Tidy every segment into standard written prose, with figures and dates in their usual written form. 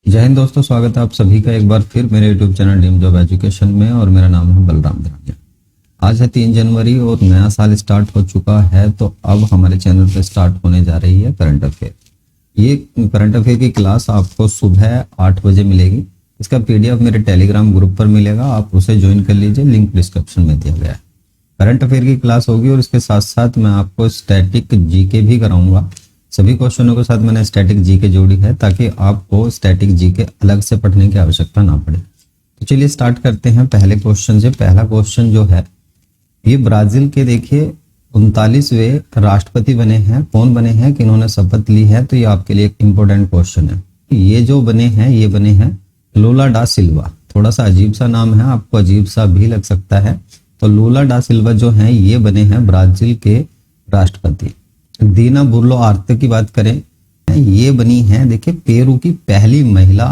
जय हिंद दोस्तों, स्वागत है आप सभी का एक बार फिर मेरे YouTube channel dream job education में। और मेरा नाम है बलराम धरानिया। आज है 3 जनवरी और नया साल स्टार्ट हो चुका है। तो अब हमारे चैनल पे स्टार्ट होने जा रही है करंट अफेयर। ये करंट अफेयर की क्लास आपको सुबह 8 बजे मिलेगी। इसका पीडीएफ मेरे टेलीग्राम ग्रुप पर मिलेगा, आप उसे ज्वाइन कर लीजिए, लिंक डिस्क्रिप्शन में दिया गया है। करंट अफेयर की क्लास होगी और इसके साथ साथ मैं आपको स्टैटिक जीके भी कराऊंगा। सभी क्वेश्चनों के साथ मैंने स्टैटिक जीके जोड़ी है ताकि आपको स्टैटिक जीके अलग से पढ़ने की आवश्यकता ना पड़े। तो चलिए स्टार्ट करते हैं पहले क्वेश्चन से। पहला क्वेश्चन जो है ये ब्राजील के देखिए 39वें राष्ट्रपति बने हैं। कौन बने हैं, किन्होंने शपथ ली है, तो ये आपके लिए एक इंपॉर्टेंट क्वेश्चन है। ये जो बने हैं लूला डा सिल्वा। थोड़ा सा अजीब सा नाम है, आपको अजीब सा भी लग सकता है। तो लूला डा सिल्वा जो है ये बने हैं ब्राजील के राष्ट्रपति। दीना बुर्लो आर्ते की बात करें, ये बनी है देखिए पेरू की पहली महिला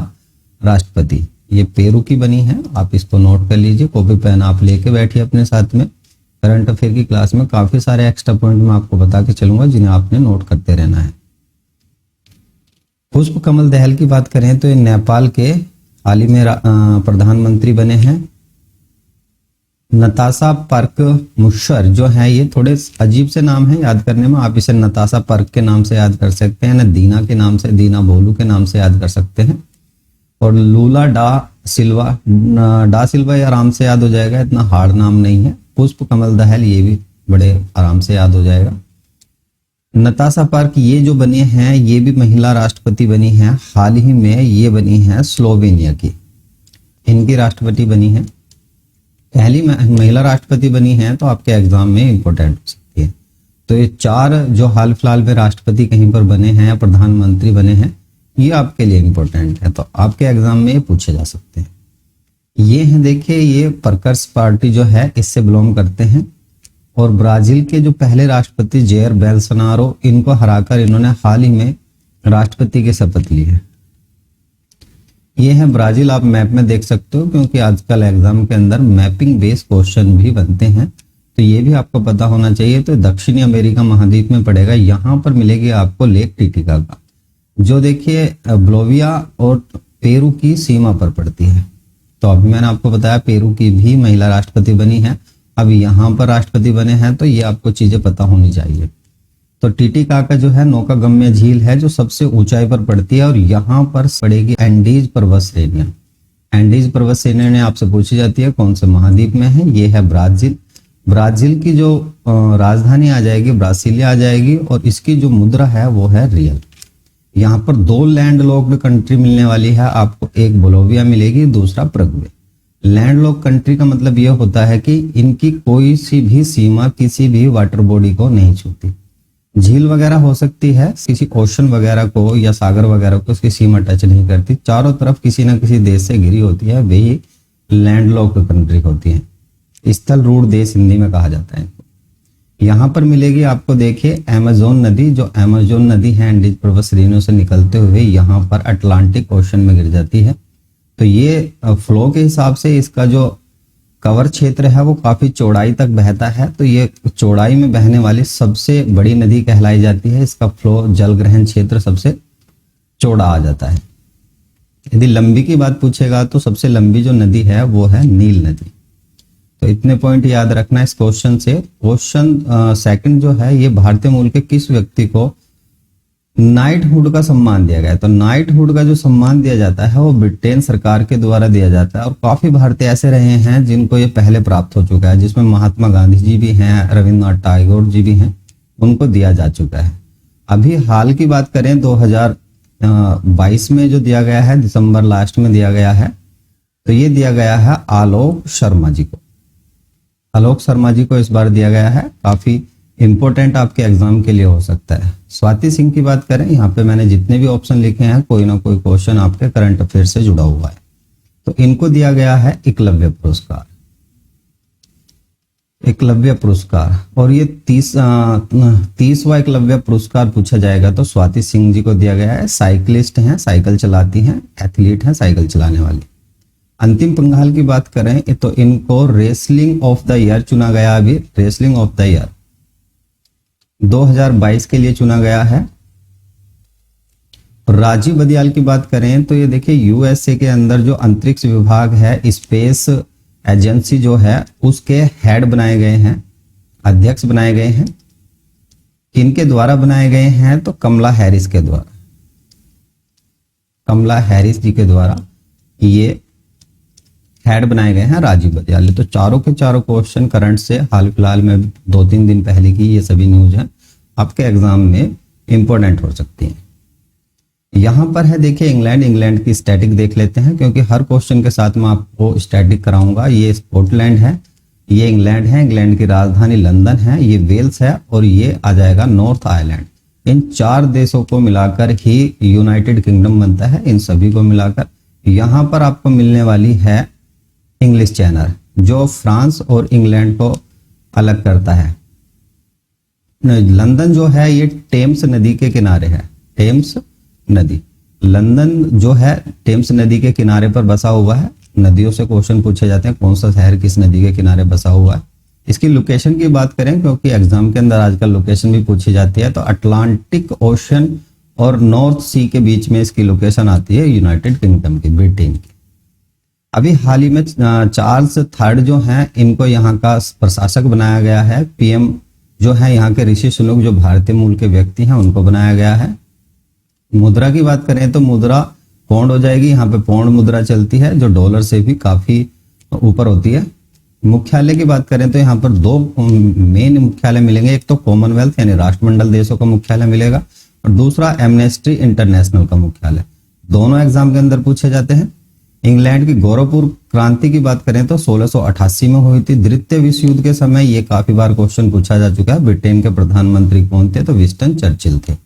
राष्ट्रपति। ये पेरू की बनी है, आप इसको नोट कर लीजिए, कॉपी पेन आप लेके बैठिए अपने साथ में। करंट अफेयर की क्लास में काफी सारे एक्स्ट्रा पॉइंट मैं आपको बता के चलूंगा जिन्हें आपने नोट करते रहना है। पुष्प कमल दहल की बात करें तो ये नेपाल के हाल ही में प्रधानमंत्री बने हैं। नताशा पर्क मुशर जो है, ये थोड़े अजीब से नाम है याद करने में। आप इसे नताशा पर्क के नाम से याद कर सकते हैं, ना दीना के नाम से, दीना बोलू के नाम से याद कर सकते हैं। और लूला डा सिल्वा ये आराम से याद हो जाएगा, इतना हार्ड नाम नहीं है। पुष्प कमल दहल ये भी बड़े आराम से याद हो जाएगा। नताशा पर्क ये जो बनी हैं ये भी महिला राष्ट्रपति बनी हैं। हाल ही में ये बनी है स्लोवेनिया की, इनकी राष्ट्रपति बनी है। पहली महिला राष्ट्रपति बनी है तो आपके एग्जाम में इंपॉर्टेंट हो सकती है। तो ये 4 जो हाल फिलहाल में राष्ट्रपति कहीं पर बने हैं या प्रधानमंत्री बने हैं, ये आपके लिए इंपॉर्टेंट है, तो आपके एग्जाम में ये पूछे जा सकते हैं। ये हैं देखिए, ये पर्कर्स पार्टी जो है इससे बिलोंग करते हैं। और ब्राजील के जो पहले राष्ट्रपति जेयर बोल्सोनारो, इनको हराकर इन्होंने हाल ही में राष्ट्रपति की शपथ ली है। ये है ब्राजील, आप मैप में देख सकते हो क्योंकि आजकल एग्जाम के अंदर मैपिंग बेस्ड क्वेश्चन भी बनते हैं, तो ये भी आपको पता होना चाहिए। तो दक्षिणी अमेरिका महाद्वीप में पड़ेगा। यहाँ पर मिलेगी आपको लेक टिटिकाका, जो देखिए बोलिविया और पेरू की सीमा पर पड़ती है। तो अभी मैंने आपको बताया पेरू की भी महिला राष्ट्रपति बनी है, अब यहाँ पर राष्ट्रपति बने हैं, तो ये आपको चीजें पता होनी चाहिए। तो टिटिकाका जो है नौकागम्य झील है जो सबसे ऊंचाई पर पड़ती है और यहाँ पर पड़ेगी एंडीज पर्वत श्रेणियां। एंडीज पर्वत श्रेणियां आपसे पूछी जाती है कौन से महाद्वीप में है, ये है ब्राजील। ब्राजील की जो राजधानी आ जाएगी ब्रासिलिया आ जाएगी और इसकी जो मुद्रा है वो है रियल। यहाँ पर 2 लैंड लॉक्ड कंट्री मिलने वाली है आपको, एक बोलिविया मिलेगी, दूसरा परग्वे। लैंड लॉक कंट्री का मतलब यह होता है कि इनकी कोई सी भी सीमा किसी भी वाटर बॉडी को नहीं छूती। झील वगैरह हो सकती है, किसी ओशन वगैरह को या सागर वगैरह को उसकी सीमा टच नहीं करती, चारों तरफ किसी ना किसी देश से घिरी होती है, वही लैंड लॉक्ड कंट्री होती है। स्थल रूढ़ देश हिंदी में कहा जाता है। यहाँ पर मिलेगी आपको देखिए अमेजोन नदी, जो अमेजोन नदी है एंडीज पर्वत श्रेणियों से निकलते हुए यहाँ पर अटलांटिक ओशन में गिर जाती है। तो ये फ्लो के हिसाब से इसका जो कवर क्षेत्र है वो काफी चौड़ाई तक बहता है, तो ये चौड़ाई में बहने वाली सबसे बड़ी नदी कहलाई जाती है। इसका फ्लो जल ग्रहण क्षेत्र सबसे चौड़ा आ जाता है। यदि लंबी की बात पूछेगा तो सबसे लंबी जो नदी है वो है नील नदी। तो इतने पॉइंट याद रखना इस क्वेश्चन से। क्वेश्चन सेकंड जो है, ये भारतीय मूल के किस व्यक्ति को नाइटहुड का सम्मान दिया गया है। तो नाइटहुड का जो सम्मान दिया जाता है वो ब्रिटेन सरकार के द्वारा दिया जाता है और काफी भारतीय ऐसे रहे हैं जिनको ये पहले प्राप्त हो चुका है, जिसमें महात्मा गांधी जी भी हैं, रविन्द्रनाथ टैगोर जी भी हैं, उनको दिया जा चुका है। अभी हाल की बात करें 2022 में जो दिया गया है, दिसंबर लास्ट में दिया गया है, तो ये दिया गया है आलोक शर्मा जी को। आलोक शर्मा जी को इस बार दिया गया है, काफी इंपॉर्टेंट आपके एग्जाम के लिए हो सकता है। स्वाति सिंह की बात करें, यहाँ पे मैंने जितने भी ऑप्शन लिखे हैं कोई ना कोई क्वेश्चन आपके करंट अफेयर से जुड़ा हुआ है। तो इनको दिया गया है एकलव्य पुरस्कार, एकलव्य पुरस्कार। और ये 30वां एकलव्य पुरस्कार पूछा जाएगा तो स्वाति सिंह जी को दिया गया है। साइकिलिस्ट हैं, साइकिल चलाती हैं, एथलीट हैं साइकिल चलाने वाली। अंतिम पंघाल की बात करें तो इनको रेसलिंग ऑफ द ईयर चुना गया। अभी रेसलिंग ऑफ द ईयर 2022 के लिए चुना गया है। और राजीव बदियाल की बात करें तो ये देखिए यूएसए के अंदर जो अंतरिक्ष विभाग है, स्पेस एजेंसी जो है, उसके हेड बनाए गए हैं, अध्यक्ष बनाए गए हैं। किनके द्वारा बनाए गए हैं? तो कमला हैरिस के द्वारा, कमला हैरिस जी के द्वारा ये हेड बनाए गए हैं राजीव बदियाल। तो चारों के चारों क्वेश्चन करंट से हाल फिलहाल में 2-3 दिन पहले की ये सभी न्यूज हैं, आपके एग्जाम में इंपॉर्टेंट हो सकती हैं। यहां पर है देखिए इंग्लैंड की स्टैटिक देख लेते हैं, क्योंकि हर क्वेश्चन के साथ मैं आपको स्टैटिक कराऊंगा। ये स्कॉटलैंड है, ये इंग्लैंड है, इंग्लैंड की राजधानी लंदन है, ये वेल्स है और ये आ जाएगा नॉर्थ आयरलैंड। इन 4 देशों को मिलाकर ही यूनाइटेड किंगडम बनता है। इन सभी को मिलाकर यहां पर आपको मिलने वाली है इंग्लिश चैनल, जो फ्रांस और इंग्लैंड को अलग करता है। लंदन जो है ये टेम्स नदी के किनारे है, टेम्स नदी, लंदन जो है टेम्स नदी के किनारे पर बसा हुआ है। नदियों से क्वेश्चन पूछे जाते हैं, कौन सा शहर किस नदी के किनारे बसा हुआ है। इसकी लोकेशन की बात करें, क्योंकि एग्जाम के अंदर आजकल लोकेशन भी पूछी जाती है, तो अटलांटिक ओशन और नॉर्थ सी के बीच में इसकी लोकेशन आती है, यूनाइटेड किंगडम की, ब्रिटेन की। अभी हाल ही में चार्ल्स थर्ड जो हैं, इनको यहाँ का प्रशासक बनाया गया है। पीएम जो है यहाँ के ऋषि सुनक, जो भारतीय मूल के व्यक्ति हैं, उनको बनाया गया है। मुद्रा की बात करें तो मुद्रा पौंड हो जाएगी। यहाँ पे पौंड मुद्रा चलती है, जो डॉलर से भी काफी ऊपर होती है। मुख्यालय की बात करें तो यहाँ पर 2 मेन मुख्यालय मिलेंगे। एक तो कॉमनवेल्थ यानी राष्ट्रमंडल देशों का मुख्यालय मिलेगा, और दूसरा एमनेस्टी इंटरनेशनल का मुख्यालय। दोनों एग्जाम के अंदर पूछे जाते हैं। इंग्लैंड की गौरवपूर्ण क्रांति की बात करें तो 1688 में हुई थी। द्वितीय विश्व युद्ध के समय ये काफी बार क्वेश्चन पूछा जा चुका है। ब्रिटेन के प्रधानमंत्री कौन थे? तो विंस्टन चर्चिल थे।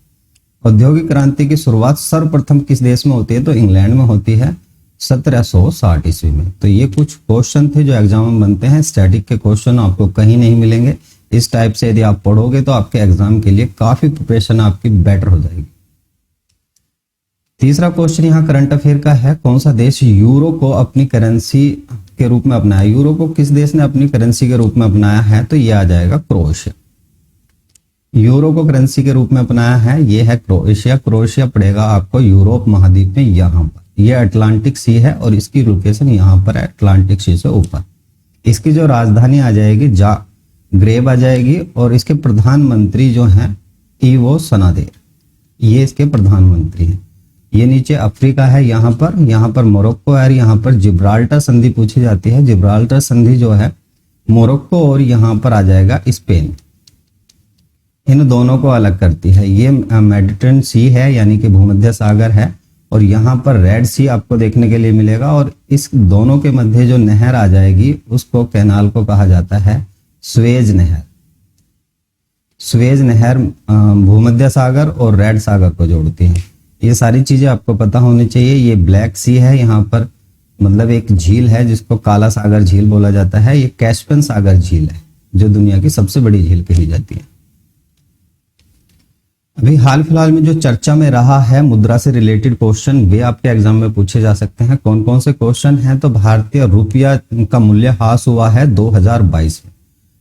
औद्योगिक क्रांति की शुरुआत सर्वप्रथम किस देश में होती है? तो इंग्लैंड में होती है 1760 ईस्वी में। तो ये कुछ क्वेश्चन थे जो एग्जाम में बनते हैं। स्टैटिक के क्वेश्चन आपको कहीं नहीं मिलेंगे। इस टाइप से यदि आप पढ़ोगे तो आपके एग्जाम के लिए काफी प्रिपरेशन आपकी बेटर हो जाएगी। तीसरा क्वेश्चन यहाँ करंट अफेयर का है, कौन सा देश यूरो को अपनी करेंसी के रूप में अपनाया? यूरो को किस देश ने अपनी करेंसी के रूप में अपनाया है? तो ये आ जाएगा क्रोएशिया। यूरो को करेंसी के रूप में अपनाया है, ये है क्रोएशिया। क्रोएशिया पड़ेगा आपको यूरोप महाद्वीप में, यहाँ पर। यह अटलांटिक सी है और इसकी लोकेशन यहाँ पर है, अटलांटिक सी से ऊपर। इसकी जो राजधानी आ जाएगी जाग्रेब आ जाएगी, और इसके प्रधानमंत्री जो हैं इवो सनादेर, ये इसके प्रधानमंत्री हैं। ये नीचे अफ्रीका है, यहाँ पर मोरक्को है, और यहाँ पर जिब्राल्टर संधि पूछी जाती है। जिब्राल्टर संधि जो है मोरक्को और यहाँ पर आ जाएगा स्पेन, इन दोनों को अलग करती है। ये मेडिटेरेनियन सी है यानी कि भूमध्य सागर है, और यहाँ पर रेड सी आपको देखने के लिए मिलेगा। और इस दोनों के मध्य जो नहर आ जाएगी उसको कैनाल को कहा जाता है स्वेज नहर। स्वेज नहर भूमध्य सागर और रेड सागर को जोड़ती है। ये सारी चीजें आपको पता होनी चाहिए। ये ब्लैक सी है, यहाँ पर मतलब एक झील है जिसको काला सागर झील बोला जाता है। ये कैस्पियन सागर झील है, जो दुनिया की सबसे बड़ी झील कही जाती है। अभी हाल फिलहाल में जो चर्चा में रहा है मुद्रा से रिलेटेड क्वेश्चन, वे आपके एग्जाम में पूछे जा सकते हैं। कौन कौन से क्वेश्चन हैं? तो भारतीय रुपया का मूल्य ह्रास हुआ है 2022 में।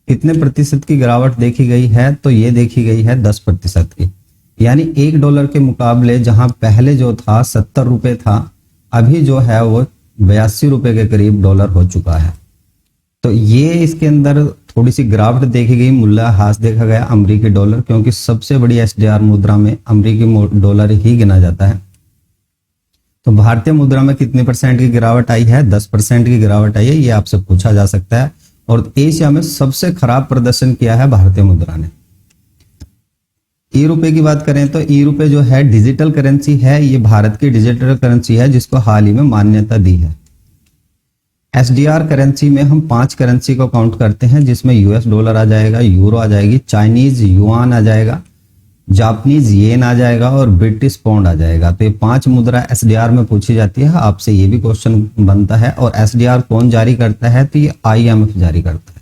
कितने प्रतिशत की गिरावट देखी गई है? तो ये देखी गई है 10% की, यानी $1 के मुकाबले जहां पहले जो था 70 रुपए था, अभी जो है वो 82 रुपए के करीब डॉलर हो चुका है। तो ये इसके अंदर थोड़ी सी गिरावट देखी गई, मूल्य ह्रास देखा गया अमेरिकी डॉलर, क्योंकि सबसे बड़ी एसडीआर मुद्रा में अमेरिकी डॉलर ही गिना जाता है। तो भारतीय मुद्रा में कितने % की गिरावट आई है? 10% की गिरावट आई है, ये आपसे पूछा जा सकता है। और एशिया में सबसे खराब प्रदर्शन किया है भारतीय मुद्रा ने। ई रुपए की बात करें तो ई रुपए जो है डिजिटल करेंसी है, ये भारत की डिजिटल करेंसी है जिसको हाल ही में मान्यता दी है। एसडीआर करेंसी में हम 5 करेंसी को काउंट करते हैं, जिसमें यूएस डॉलर आ जाएगा, यूरो आ जाएगी, चाइनीज युआन आ जाएगा, जापानीज येन आ जाएगा और ब्रिटिश पाउंड आ जाएगा। तो ये 5 मुद्रा एसडीआर में पूछी जाती है। आपसे ये भी क्वेश्चन बनता है। और एसडीआर कौन जारी करता है? तो ये आईएमएफ जारी करता है।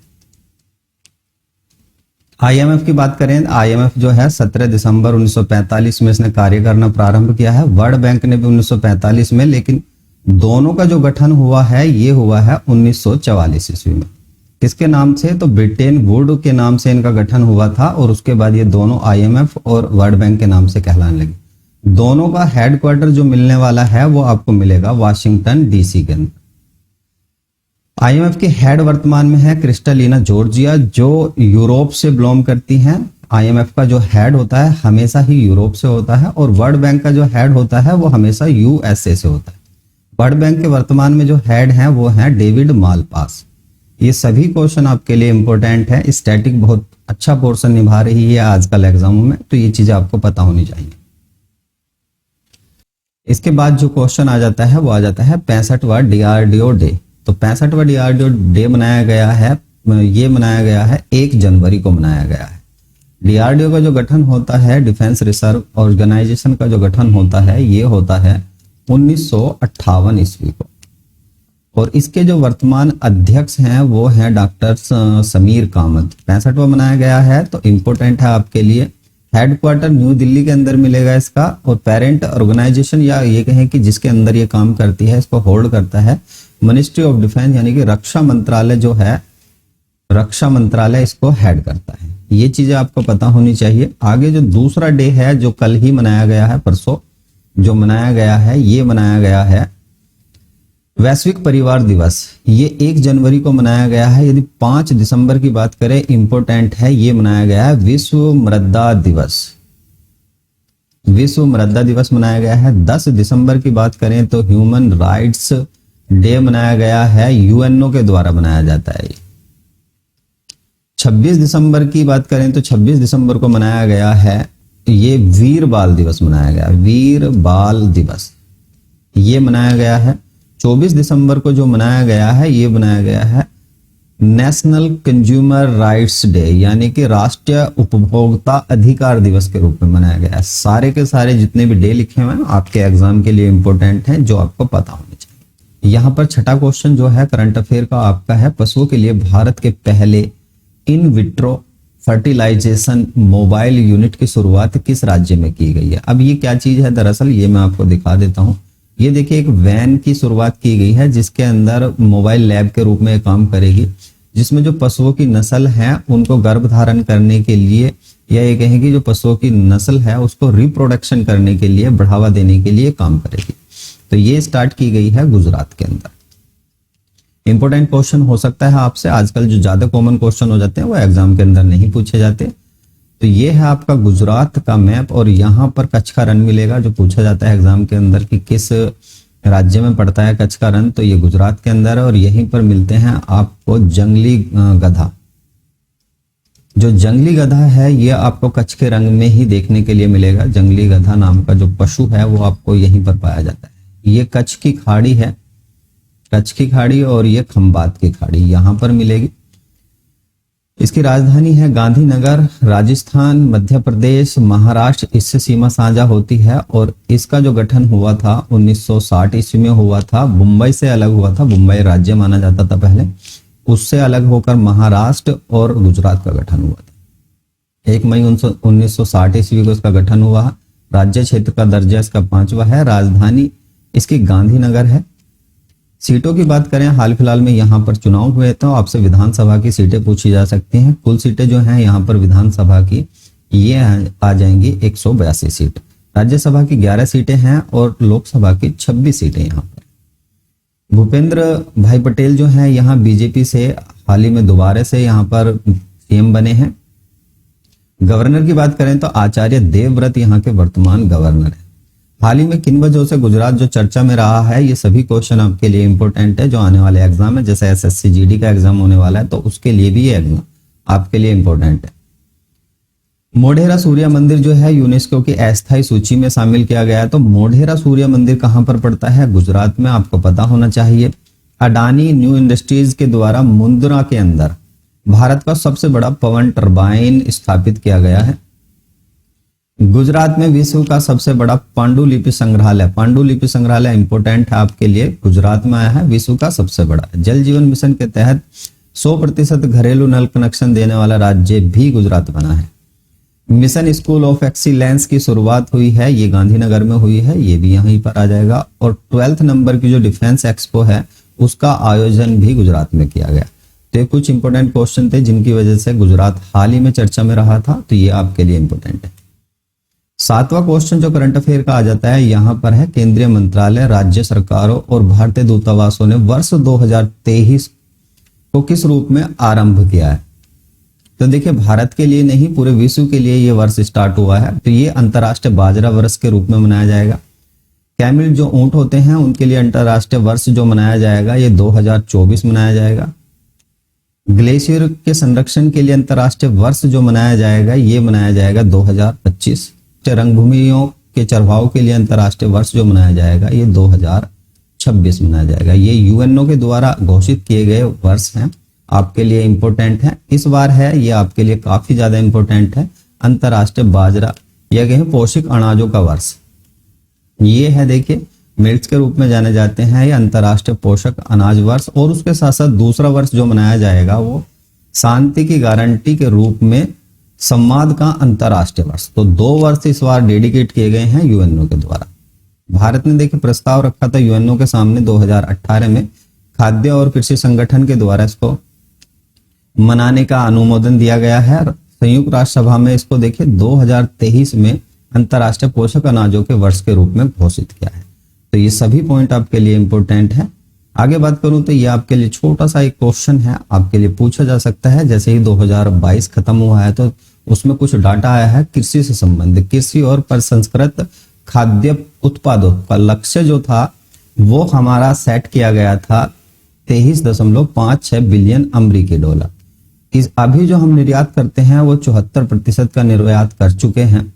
आईएमएफ की बात करें, आईएमएफ जो है 17 दिसंबर 1945 में इसने कार्य करना प्रारंभ किया है। वर्ल्ड बैंक ने भी 1945 में, लेकिन दोनों का जो गठन हुआ है ये हुआ है 1944 ईस्वी में। किसके नाम से? तो ब्रिटेन वुड के नाम से इनका गठन हुआ था, और उसके बाद ये दोनों आईएमएफ और वर्ल्ड बैंक के नाम से कहलाने लगे। दोनों का हेडक्वार्टर जो मिलने वाला है वो आपको मिलेगा वाशिंगटन डीसी के अंदर। आईएमएफ के हेड वर्तमान में है क्रिस्टलिना जॉर्जिया, जो यूरोप से बिलोंग करती हैं। आईएमएफ का जो हेड होता है हमेशा ही यूरोप से होता है, और वर्ल्ड बैंक का जो हेड होता है वो हमेशा यूएसए से होता है। वर्ल्ड बैंक के वर्तमान में जो हेड हैं वो हैं डेविड मालपास। ये सभी क्वेश्चन आपके लिए इंपॉर्टेंट है। स्टैटिक बहुत अच्छा पोर्शन निभा रही है आजकल एग्जामों में, तो ये चीजें आपको पता होनी चाहिए। इसके बाद जो क्वेश्चन आ जाता है वो आ जाता है 65वां डीआरडीओ डे। तो 65वां डीआरडीओ डे मनाया गया है, ये मनाया गया है 1 जनवरी को मनाया गया है। डीआरडीओ का जो गठन होता है, डिफेंस रिसर्च ऑर्गेनाइजेशन का जो गठन होता है, ये होता है 1958 ईस्वी को, और इसके जो वर्तमान अध्यक्ष हैं वो हैं डॉक्टर समीर कामत। 65वां मनाया गया है, तो इम्पोर्टेंट है आपके लिए। हेडक्वार्टर न्यू दिल्ली के अंदर मिलेगा इसका, और पेरेंट ऑर्गेनाइजेशन या ये कहें कि जिसके अंदर ये काम करती है, इसको होल्ड करता है मिनिस्ट्री ऑफ डिफेंस, यानी कि रक्षा मंत्रालय जो है, रक्षा मंत्रालय इसको हेड करता है। ये चीजें आपको पता होनी चाहिए। आगे जो दूसरा डे है जो कल ही मनाया गया है, परसों जो मनाया गया है, ये मनाया गया है वैश्विक परिवार दिवस। ये 1 जनवरी को मनाया गया है। यदि 5 दिसंबर की बात करें, इंपॉर्टेंट है, ये मनाया गया है विश्व मृदा दिवस। विश्व मृदा दिवस मनाया गया है। 10 दिसंबर की बात करें तो ह्यूमन राइट्स डे मनाया गया है, यूएनओ के द्वारा मनाया जाता है। 26 दिसंबर की बात करें तो 26 दिसंबर को मनाया गया है, ये वीर बाल दिवस मनाया गया, वीर बाल दिवस ये मनाया गया है। 24 दिसंबर को जो मनाया गया है, ये बनाया गया है नेशनल कंज्यूमर राइट्स डे, यानी कि राष्ट्रीय उपभोक्ता अधिकार दिवस के रूप में मनाया गया है। सारे के सारे जितने भी डे लिखे हुए हैं आपके एग्जाम के लिए इंपॉर्टेंट हैं, जो आपको पता होने चाहिए। यहाँ पर छठा क्वेश्चन जो है करंट अफेयर का आपका है, पशुओं के लिए भारत के पहले in vitro fertilization mobile unit की शुरुआत किस राज्य में की गई है। अब ये क्या चीज है, दरअसल ये मैं आपको दिखा देता हूँ। ये देखिए, एक वैन की शुरुआत की गई है जिसके अंदर मोबाइल लैब के रूप में काम करेगी, जिसमें जो पशुओं की नस्ल है उनको गर्भ धारण करने के लिए, या ये कहें कि जो पशुओं की नस्ल है उसको रिप्रोडक्शन करने के लिए, बढ़ावा देने के लिए काम करेगी। तो ये स्टार्ट की गई है गुजरात के अंदर। इंपॉर्टेंट क्वेश्चन हो सकता है आपसे, आजकल जो ज्यादा कॉमन क्वेश्चन हो जाते हैं वो एग्जाम के अंदर नहीं पूछे जाते। तो ये है आपका गुजरात का मैप, और यहाँ पर कच्छ का रण मिलेगा, जो पूछा जाता है एग्जाम के अंदर कि किस राज्य में पड़ता है कच्छ का रण, तो ये गुजरात के अंदर है। और यहीं पर मिलते हैं आपको जंगली गधा। जो जंगली गधा है ये आपको कच्छ के रंग में ही देखने के लिए मिलेगा। जंगली गधा नाम का जो पशु है वो आपको यहीं पर पाया जाता है। ये कच्छ की खाड़ी है, कच्छ की खाड़ी, और ये खंबात की खाड़ी यहाँ पर मिलेगी। इसकी राजधानी है गांधीनगर। राजस्थान, मध्य प्रदेश, महाराष्ट्र इससे सीमा साझा होती है, और इसका जो गठन हुआ था 1960 ईस्वी में हुआ था। मुंबई से अलग हुआ था, मुंबई राज्य माना जाता था पहले, उससे अलग होकर महाराष्ट्र और गुजरात का गठन हुआ था। 1 मई 1960 ईस्वी को इसका गठन हुआ। राज्य क्षेत्र का दर्जा इसका 5वां है। राजधानी इसकी गांधीनगर है। सीटों की बात करें, हाल फिलहाल में यहाँ पर चुनाव हुए तो आपसे विधानसभा की सीटें पूछी जा सकती हैं। कुल सीटें जो हैं यहाँ पर विधानसभा की ये आ जाएंगी 182 सीट। राज्यसभा की 11 सीटें हैं और लोकसभा की 26 सीटें यहाँ पर। भूपेंद्र भाई पटेल जो हैं यहाँ बीजेपी से हाल ही में दोबारा से यहाँ पर सीएम बने हैं। गवर्नर की बात करें तो आचार्य देवव्रत यहाँ के वर्तमान गवर्नर है। हाल ही में किन वजहों से गुजरात जो चर्चा में रहा है, ये सभी क्वेश्चन आपके लिए इंपॉर्टेंट है जो आने वाले एग्जाम है। जैसे एसएससी जीडी का एग्जाम होने वाला है तो उसके लिए भी ये एग्जाम आपके लिए इंपॉर्टेंट है। मोढेरा सूर्य मंदिर जो है यूनेस्को की अस्थायी सूची में शामिल किया गया है। तो मोढेरा सूर्य मंदिर कहां पर पड़ता है, गुजरात में, आपको पता होना चाहिए। अडानी न्यू इंडस्ट्रीज के द्वारा मुंद्रा के अंदर भारत का सबसे बड़ा पवन टरबाइन स्थापित किया गया है। गुजरात में विश्व का सबसे बड़ा पांडुलिपि संग्रहालय, पांडुलिपि संग्रहालय इंपोर्टेंट है आपके लिए, गुजरात में आया है, विश्व का सबसे बड़ा। जल जीवन मिशन के तहत 100% घरेलू नल कनेक्शन देने वाला राज्य भी गुजरात बना है। मिशन स्कूल ऑफ एक्सीलेंस की शुरुआत हुई है, ये गांधीनगर में हुई है, ये भी यहीं पर आ जाएगा। और 12th नंबर की जो डिफेंस एक्सपो है उसका आयोजन भी गुजरात में किया गया। तो ये कुछ इंपोर्टेंट क्वेश्चन थे जिनकी वजह से गुजरात हाल ही में चर्चा में रहा था, तो ये आपके लिए इंपोर्टेंट है। 7वां क्वेश्चन जो करंट अफेयर का आ जाता है यहां पर है, केंद्रीय मंत्रालय, राज्य सरकारों और भारतीय दूतावासों ने वर्ष 2023 को किस रूप में आरंभ किया है। तो देखिए, भारत के लिए नहीं पूरे विश्व के लिए ये वर्ष स्टार्ट हुआ है। तो ये अंतर्राष्ट्रीय बाजरा वर्ष के रूप में मनाया जाएगा। कैमिल जो ऊंट होते हैं उनके लिए अंतर्राष्ट्रीय वर्ष जो मनाया जाएगा ये 2024 मनाया जाएगा। ग्लेशियर के संरक्षण के लिए अंतर्राष्ट्रीय वर्ष जो मनाया जाएगा ये मनाया जाएगा 2025। रंगभूमियों के चरवाहों के लिए अंतर्राष्ट्रीय वर्ष जो मनाया जाएगा ये 2026 मनाया जाएगा। ये यूएनओ के द्वारा घोषित किए गए वर्ष हैं, आपके लिए इंपॉर्टेंट है। इस बार है ये आपके लिए काफी ज्यादा इंपॉर्टेंट है, अंतर्राष्ट्रीय बाजरा या कहें पोषक अनाजों का वर्ष। ये है देखिए, मिर्च के रूप में जाने जाते हैं ये अंतर्राष्ट्रीय पोषक अनाज वर्ष। और उसके साथ साथ दूसरा वर्ष जो मनाया जाएगा वो शांति की गारंटी के रूप में संवाद का अंतर्राष्ट्रीय वर्ष। तो 2 वर्ष इस बार डेडिकेट किए गए हैं यूएनओ के द्वारा। भारत ने देखिए प्रस्ताव रखा था यूएनओ के सामने 2018 में, खाद्य और कृषि संगठन के द्वारा इसको मनाने का अनुमोदन दिया गया है। संयुक्त राष्ट्र सभा में इसको देखिए 2023 में अंतर्राष्ट्रीय पोषक अनाजों के वर्ष के रूप में घोषित किया है। तो ये सभी पॉइंट आपके लिए इंपॉर्टेंट है। आगे बात करूं तो ये आपके लिए छोटा सा एक क्वेश्चन है, आपके लिए पूछा जा सकता है। जैसे ही 2022 खत्म हुआ है तो उसमें कुछ डाटा आया है कृषि से संबंधित। कृषि और प्रसंस्कृत खाद्य उत्पादों का लक्ष्य जो था वो हमारा सेट किया गया था 23.56 बिलियन अमेरिकी डॉलर। इस अभी जो हम निर्यात करते हैं वो 74% का निर्यात कर चुके हैं,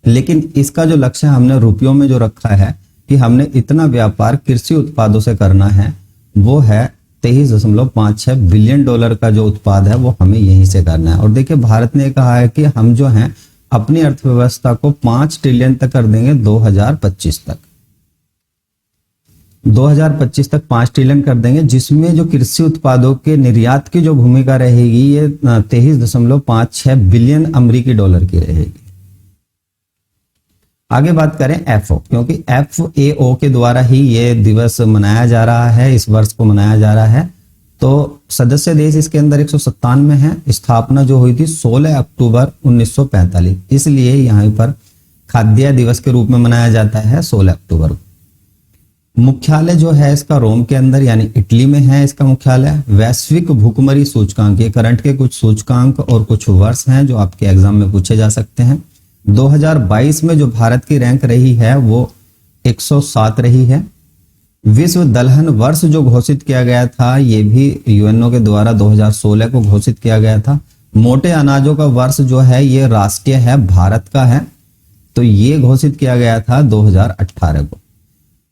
लेकिन इसका जो लक्ष्य हमने रुपयों में जो रखा है कि हमने इतना व्यापार कृषि उत्पादों से करना है वो है 23.56 बिलियन डॉलर का जो उत्पाद है वो हमें यहीं से करना है। और देखिए, भारत ने कहा है कि हम जो हैं अपनी अर्थव्यवस्था को 5 ट्रिलियन तक कर देंगे 2025 तक। 2025 तक 5 ट्रिलियन कर देंगे, जिसमें जो कृषि उत्पादों के निर्यात की जो भूमिका रहेगी ये 23.56 बिलियन अमेरिकी डॉलर की रहेगी। आगे बात करें एफओ, क्योंकि एफएओ के द्वारा ही ये दिवस मनाया जा रहा है, इस वर्ष को मनाया जा रहा है। तो सदस्य देश इसके अंदर 197 है। स्थापना जो हुई थी 16 अक्टूबर 1945, इसलिए यहाँ पर खाद्य दिवस के रूप में मनाया जाता है 16 अक्टूबर को। मुख्यालय जो है इसका रोम के अंदर यानी इटली में है इसका मुख्यालय। वैश्विक भूखमरी सूचकांक, ये करंट के कुछ सूचकांक और कुछ वर्ष हैं जो आपके एग्जाम में पूछे जा सकते हैं। 2022 में जो भारत की रैंक रही है वो 107 रही है। विश्व दलहन वर्ष जो घोषित किया गया था ये भी यूएनओ के द्वारा 2016 को घोषित किया गया था। मोटे अनाजों का वर्ष जो है ये राष्ट्रीय है, भारत का है, तो ये घोषित किया गया था 2018 को।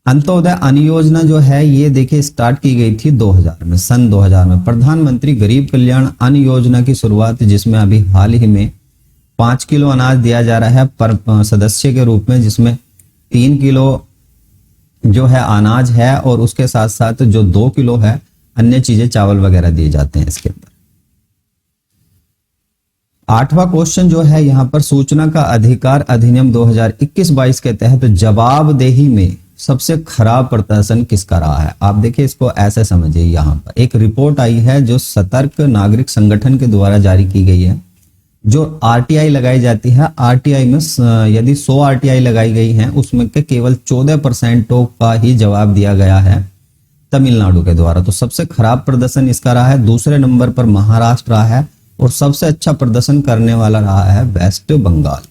अंत्योदय अन्न योजना जो है ये देखिए स्टार्ट की गई थी 2000 में, सन 2000 में। प्रधानमंत्री गरीब कल्याण अन्न योजना की शुरुआत, जिसमें अभी हाल ही में 5 किलो अनाज दिया जा रहा है पर सदस्य के रूप में, जिसमें 3 किलो जो है अनाज है और उसके साथ साथ जो 2 किलो है अन्य चीजें चावल वगैरह दिए जाते हैं इसके अंदर। 8वां क्वेश्चन जो है यहाँ पर सूचना का अधिकार अधिनियम 2021-22 के तहत जवाबदेही में सबसे खराब प्रदर्शन किसका रहा है। आप देखिए इसको ऐसे समझिए, यहाँ पर एक रिपोर्ट आई है जो सतर्क नागरिक संगठन के द्वारा जारी की गई है। जो आरटीआई लगाई जाती है, आरटीआई में यदि 100 आरटीआई लगाई गई हैं उसमें के केवल 14% का ही जवाब दिया गया है तमिलनाडु के द्वारा। तो सबसे खराब प्रदर्शन इसका रहा है। दूसरे नंबर पर महाराष्ट्र रहा है और सबसे अच्छा प्रदर्शन करने वाला रहा है वेस्ट बंगाल।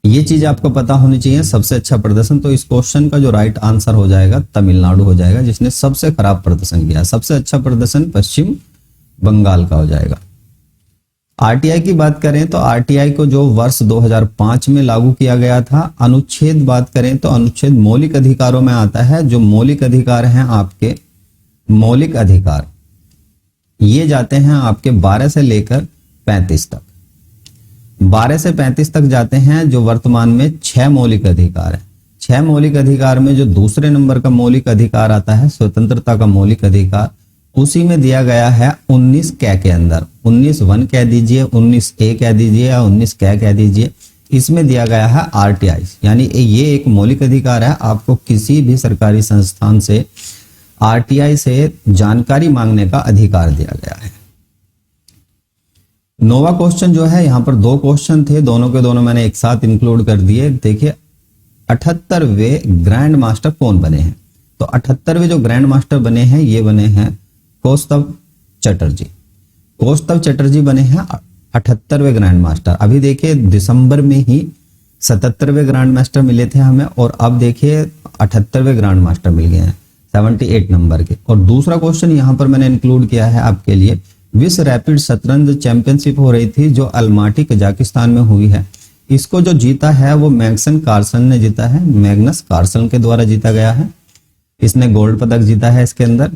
ये चीज आपको पता होनी चाहिए, सबसे अच्छा प्रदर्शन। तो इस क्वेश्चन का जो राइट आंसर हो जाएगा तमिलनाडु हो जाएगा, जिसने सबसे खराब प्रदर्शन किया। सबसे अच्छा प्रदर्शन पश्चिम बंगाल का हो जाएगा। आरटीआई की बात करें तो आरटीआई को जो वर्ष 2005 में लागू किया गया था। अनुच्छेद बात करें तो अनुच्छेद मौलिक अधिकारों में आता है। जो मौलिक अधिकार हैं आपके, मौलिक अधिकार ये जाते हैं आपके 12 से लेकर 35 तक। 12 से 35 तक जाते हैं, जो वर्तमान में 6 मौलिक अधिकार है। 6 मौलिक अधिकार में जो दूसरे नंबर का मौलिक अधिकार आता है स्वतंत्रता का मौलिक अधिकार, उसी में दिया गया है 19 कै के अंदर। 19(1) कह दीजिए, 19(a) कह दीजिए या 19 कै कह दीजिए। इसमें दिया गया है आरटीआई, यानी ये एक मौलिक अधिकार है। आपको किसी भी सरकारी संस्थान से आरटीआई से जानकारी मांगने का अधिकार दिया गया है। नोवा क्वेश्चन जो है यहाँ पर 2 क्वेश्चन थे, दोनों के दोनों मैंने एक साथ इंक्लूड कर दिए। देखिए 78वें ग्रैंड मास्टर कौन बने हैं? तो 78वें जो ग्रैंड मास्टर बने हैं ये बने हैं कौस्तव चटर्जी। कौस्तव चटर्जी बने हैं 78वें ग्रैंड मास्टर। अभी देखिए दिसंबर में ही 77वें ग्रैंड मास्टर मिले थे हमें, और अब देखिए 78वें ग्रैंड मास्टर मिल गए हैं 78 नंबर के। और दूसरा क्वेश्चन यहाँ पर मैंने इंक्लूड किया है आपके लिए, विश्व रैपिड शतरंज चैंपियनशिप हो रही थी जो अल्माटी कजाकिस्तान में हुई है, इसको जो जीता है वो मैग्नस कार्लसन ने जीता है, मैग्नस कार्लसन के द्वारा जीता गया है। इसने गोल्ड पदक जीता है इसके अंदर।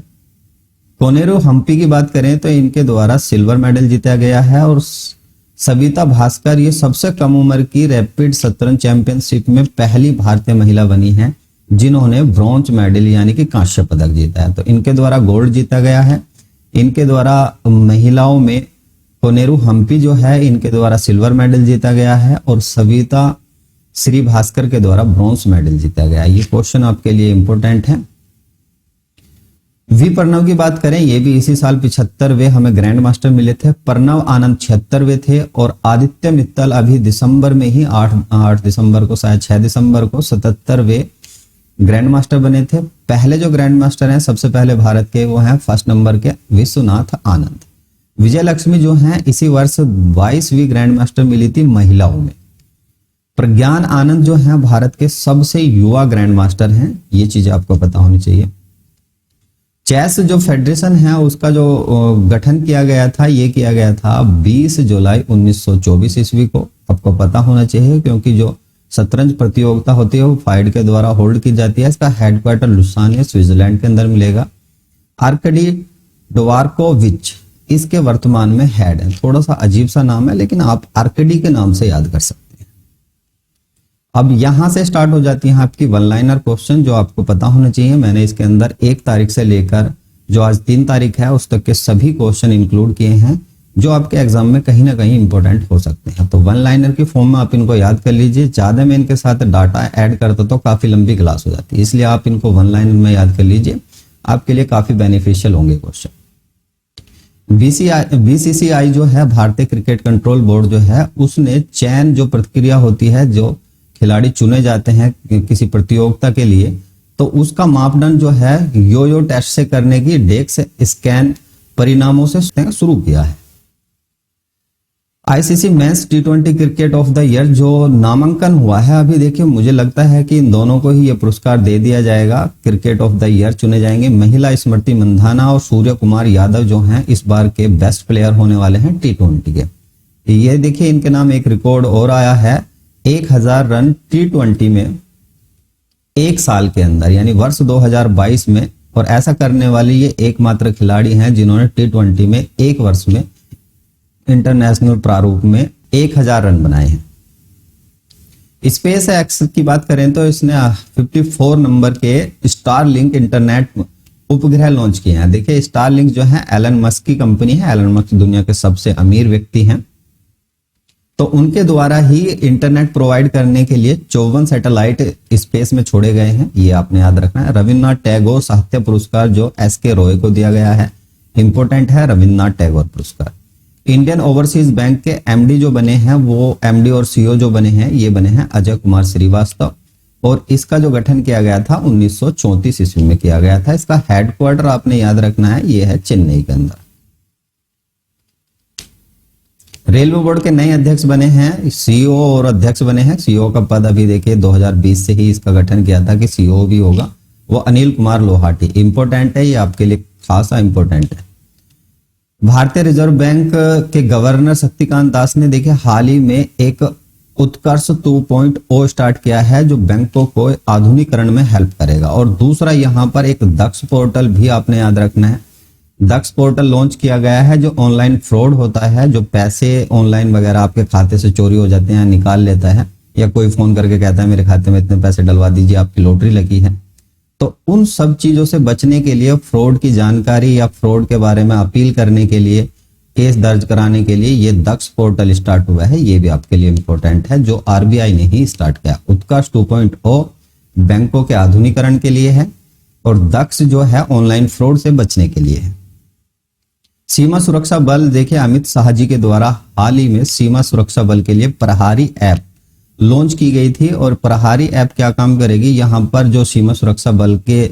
कोनेरू हम्पी की बात करें तो इनके द्वारा सिल्वर मेडल जीता गया है। और सविता भास्कर ये सबसे कम उम्र की रैपिड शतरंज चैंपियनशिप में पहली भारतीय महिला बनी है जिन्होंने ब्रॉन्ज मेडल यानी कि कांस्य पदक जीता है। तो इनके द्वारा गोल्ड जीता गया है। इनके द्वारा महिलाओं में कोनेरू हम्पी जो है इनके द्वारा सिल्वर मेडल जीता गया है, और सविता श्री भास्कर के द्वारा ब्रॉन्ज मेडल जीता गया है। ये क्वेश्चन आपके लिए इंपॉर्टेंट है। वी प्रणव की बात करें, ये भी इसी साल 75वें हमें ग्रैंड मास्टर मिले थे। प्रणव आनंद 76वें थे, और आदित्य मित्तल अभी दिसंबर में ही 8 दिसंबर को, शायद 6 दिसंबर को 77वें ग्रैंड मास्टर बने थे। पहले जो ग्रैंड मास्टर हैं सबसे पहले भारत के वो हैं फर्स्ट नंबर के विश्वनाथ आनंद। विजय लक्ष्मी जो हैं इसी वर्ष 22वीं ग्रैंड मास्टर मिली थी महिलाओं में। प्रज्ञान आनंद जो हैं भारत के सबसे युवा ग्रैंड मास्टर हैं, ये चीज आपको पता होनी चाहिए। चेस जो फेडरेशन है उसका जो गठन किया गया था ये किया गया था 20 जुलाई 1924 ईस्वी को। आपको पता होना चाहिए क्योंकि जो शतरंज प्रतियोगिता होती है वो फाइड के द्वारा होल्ड की जाती है। इसका हेडक्वार्टर लुसानिया स्विट्जरलैंड के अंदर मिलेगा। आर्कडी डवार्कोविच इसके वर्तमान में हेड है। थोड़ा सा अजीब सा नाम है लेकिन आप आर्कडी के नाम से याद कर सकते हैं। अब यहां से स्टार्ट हो जाती है आपकी वन लाइनर क्वेश्चन जो आपको पता होना चाहिए। मैंने इसके अंदर 1 तारीख से लेकर जो आज 3 तारीख है उस तक के सभी क्वेश्चन इंक्लूड किए हैं जो आपके एग्जाम में कहीं ना कहीं इंपॉर्टेंट हो सकते हैं। तो वन लाइनर की फॉर्म में आप इनको याद कर लीजिए। ज्यादा में इनके साथ डाटा ऐड करते तो काफी लंबी क्लास हो जाती है, इसलिए आप इनको वन लाइनर में याद कर लीजिए, आपके लिए काफी बेनिफिशियल होंगे क्वेश्चन। बीसीसीआई जो है भारतीय क्रिकेट कंट्रोल बोर्ड जो है उसने चयन जो प्रक्रिया होती है, जो खिलाड़ी चुने जाते हैं किसी प्रतियोगिता के लिए, तो उसका मापदंड जो है यो टेस्ट से करने की डेक्स स्कैन परिणामों से शुरू किया है। ICC men's T20 cricket of the year जो नामांकन हुआ है, अभी देखिए मुझे लगता है कि इन दोनों को ही ये पुरस्कार दे दिया जाएगा। क्रिकेट ऑफ द ईयर चुने जाएंगे। महिला स्मृति मंधाना और सूर्य कुमार यादव जो हैं इस बार के बेस्ट प्लेयर होने वाले हैं टी20 के। ये देखिए इनके नाम एक रिकॉर्ड और आया है, 1000 रन टी20 में 1 साल के अंदर यानी वर्ष 2022 में, और ऐसा करने वाली ये एकमात्र खिलाड़ी हैं जिन्होंने टी20 में 1 वर्ष में इंटरनेशनल प्रारूप में 1000 रन बनाए हैं। स्पेस एक्स की बात करें तो इसने 54 नंबर के स्टारलिंक इंटरनेट उपग्रह लॉन्च किए हैं। देखिए स्टारलिंक जो है एलन मस्क की कंपनी है। एलन मस्क दुनिया के सबसे अमीर व्यक्ति हैं, तो उनके द्वारा ही इंटरनेट प्रोवाइड करने के लिए 54 सैटेलाइट स्पेस में छोड़े गए हैं, ये आपने याद रखना है। रविन्द्रनाथ टैगोर साहित्य पुरस्कार जो एसके रॉय को दिया गया है, इंपोर्टेंट है रविन्द्रनाथ टैगोर पुरस्कार। इंडियन ओवरसीज बैंक के एमडी जो बने हैं वो एमडी और सीईओ जो बने हैं ये बने हैं अजय कुमार श्रीवास्तव, और इसका जो गठन किया गया था 1934 ईस्वी में किया गया था। इसका हेडक्वार्टर आपने याद रखना है, ये है चेन्नई के अंदर। रेलवे बोर्ड के नए अध्यक्ष बने हैं, सीईओ और अध्यक्ष बने हैं। सीईओ का पद अभी देखिए 2020 से ही इसका गठन किया था कि सीईओ भी होगा, वो अनिल कुमार लोहाटी। इंपॉर्टेंट है, ये आपके लिए खासा इंपॉर्टेंट है। भारतीय रिजर्व बैंक के गवर्नर शक्तिकांत दास ने देखिए हाल ही में एक उत्कर्ष 2.0 स्टार्ट किया है जो बैंकों को आधुनिकीकरण में हेल्प करेगा। और दूसरा यहाँ पर एक दक्ष पोर्टल भी आपने याद रखना है। दक्ष पोर्टल लॉन्च किया गया है जो ऑनलाइन फ्रॉड होता है, जो पैसे ऑनलाइन वगैरह आपके खाते से चोरी हो जाते हैं, निकाल लेता है, या कोई फोन करके कहता है मेरे खाते में इतने पैसे डलवा दीजिए, आपकी लॉटरी लगी है। तो उन सब चीजों से बचने के लिए, फ्रॉड की जानकारी या फ्रॉड के बारे में अपील करने के लिए, केस दर्ज कराने के लिए ये दक्ष पोर्टल स्टार्ट हुआ है। ये भी आपके लिए इंपॉर्टेंट है, जो आरबीआई ने ही स्टार्ट किया। उत्कर्ष 2.0 बैंकों के आधुनिकीकरण के लिए है, और दक्ष जो है ऑनलाइन फ्रॉड से बचने के लिए है। सीमा सुरक्षा बल, देखिए अमित शाह जी के द्वारा हाल ही में सीमा सुरक्षा बल के लिए प्रहारी ऐप लॉन्च की गई थी। और प्रहारी ऐप क्या काम करेगी, यहाँ पर जो सीमा सुरक्षा बल के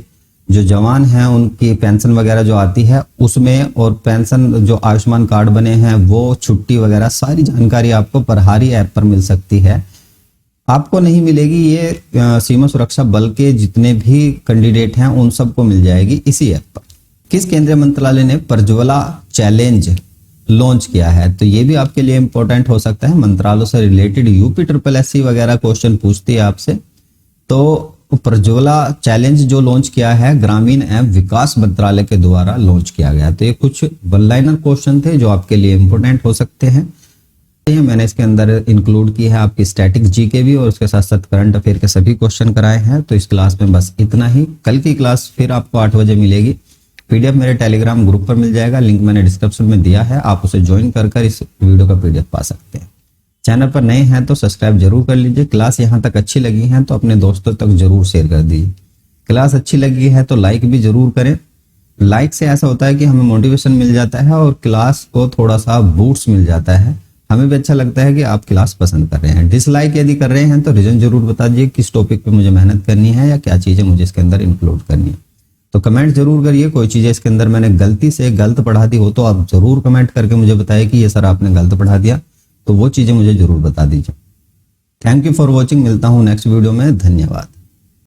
जो जवान हैं उनकी पेंशन वगैरह जो आती है उसमें, और पेंशन जो आयुष्मान कार्ड बने हैं वो, छुट्टी वगैरह सारी जानकारी आपको प्रहारी ऐप पर मिल सकती है। आपको नहीं मिलेगी, ये सीमा सुरक्षा बल के जितने भी कैंडिडेट हैं उन सबको मिल जाएगी इसी ऐप पर। किस केंद्रीय मंत्रालय ने प्रज्वला चैलेंज लॉन्च किया है, तो ये भी आपके लिए इंपॉर्टेंट हो सकता है। मंत्रालयों से रिलेटेड यूपी वगैरह क्वेश्चन पूछती है आपसे। तो प्रज्वला चैलेंज जो लॉन्च किया है ग्रामीण एवं विकास मंत्रालय के द्वारा लॉन्च किया गया। तो ये कुछ वन लाइनर क्वेश्चन थे जो आपके लिए इंपॉर्टेंट हो सकते हैं। मैंने इसके अंदर इंक्लूड की है आपकी स्टैटिक जीके भी, और उसके साथ साथ करंट अफेयर के सभी क्वेश्चन कराए हैं। तो इस क्लास में बस इतना ही। कल की क्लास फिर आपको 8 बजे मिलेगी। पीडीएफ मेरे टेलीग्राम ग्रुप पर मिल जाएगा, लिंक मैंने डिस्क्रिप्शन में दिया है, आप उसे ज्वाइन कर इस वीडियो का पीडीएफ पा सकते हैं। चैनल पर नए हैं तो सब्सक्राइब जरूर कर लीजिए। क्लास यहाँ तक अच्छी लगी है तो अपने दोस्तों तक जरूर शेयर कर दीजिए। क्लास अच्छी लगी है तो लाइक भी जरूर करें। लाइक से ऐसा होता है कि हमें मोटिवेशन मिल जाता है और क्लास को थोड़ा सा बूस्ट मिल जाता है। हमें भी अच्छा लगता है कि आप क्लास पसंद कर रहे हैं। डिसलाइक यदि कर रहे हैं तो रीजन जरूर बता दीजिए किस टॉपिक पे मुझे मेहनत करनी है या क्या चीजें मुझे इसके अंदर इंक्लूड करनी है। तो कमेंट जरूर करिए। कोई चीजें इसके अंदर मैंने गलती से गलत पढ़ा दी हो तो आप जरूर कमेंट करके मुझे बताइए कि ये सर आपने गलत पढ़ा दिया, तो वो चीजें मुझे जरूर बता दीजिए। Thank you for watching. मिलता हूँ नेक्स्ट वीडियो में। धन्यवाद।